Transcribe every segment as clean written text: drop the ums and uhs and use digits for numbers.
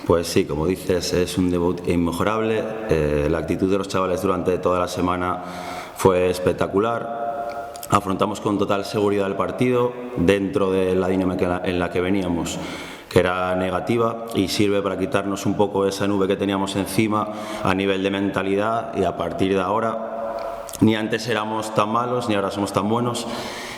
Pues sí, como dices, es un debut inmejorable. La actitud de los chavales durante toda la semana fue espectacular. Afrontamos con total seguridad el partido dentro de la dinámica en la que veníamos, que era negativa, y sirve para quitarnos un poco esa nube que teníamos encima a nivel de mentalidad, y a partir de ahora ni antes éramos tan malos ni ahora somos tan buenos,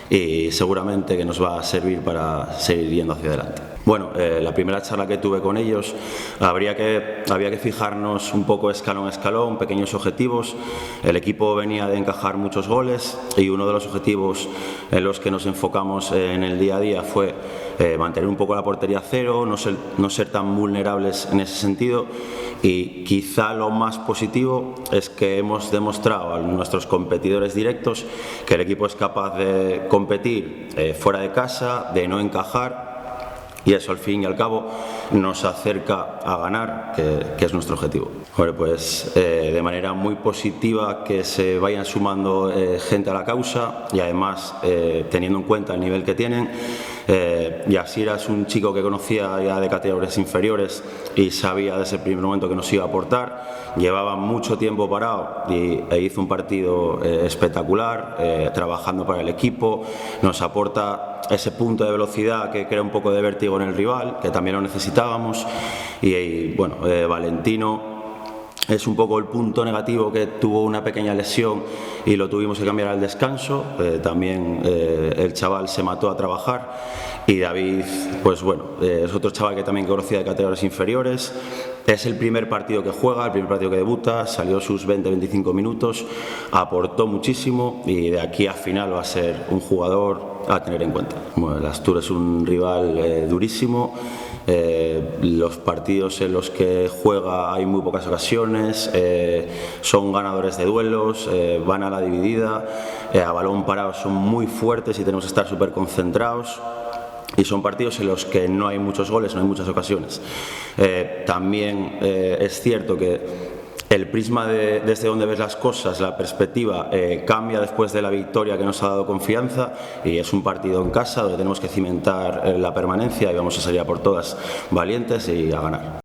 y seguramente que nos va a servir para seguir yendo hacia adelante. Bueno, la primera charla que tuve con ellos había que fijarnos un poco escalón a escalón, pequeños objetivos. El equipo venía de encajar muchos goles y uno de los objetivos en los que nos enfocamos en el día a día fue mantener un poco la portería a cero, no ser tan vulnerables en ese sentido, y quizá lo más positivo es que hemos demostrado a nuestros competidores directos que el equipo es capaz de competir fuera de casa, de no encajar, y eso al fin y al cabo nos acerca a ganar, que es nuestro objetivo. Bueno, pues de manera muy positiva que se vayan sumando gente a la causa, y además teniendo en cuenta el nivel que tienen. Yasira es un chico que conocía ya de categorías inferiores y sabía desde el primer momento que nos iba a aportar. Llevaba mucho tiempo parado e hizo un partido espectacular, trabajando para el equipo. Nos aporta ese punto de velocidad que crea un poco de vértigo en el rival, que también lo necesitábamos. Y bueno, Valentino es un poco el punto negativo, que tuvo una pequeña lesión y lo tuvimos que cambiar al descanso. También el chaval se mató a trabajar. Y David, pues bueno, es otro chaval que también conocía de categorías inferiores. Es el primer partido que juega, el primer partido que debuta, salió sus 20-25 minutos, aportó muchísimo, y de aquí a final va a ser un jugador a tener en cuenta. Bueno, el Astur es un rival durísimo. Los partidos en los que juega hay muy pocas ocasiones, son ganadores de duelos, van a la dividida, a balón parado son muy fuertes y tenemos que estar súper concentrados. Y son partidos en los que no hay muchos goles, no hay muchas ocasiones. También es cierto que el prisma desde donde ves las cosas, la perspectiva, cambia después de la victoria que nos ha dado confianza, y es un partido en casa donde tenemos que cimentar la permanencia, y vamos a salir a por todas valientes y a ganar.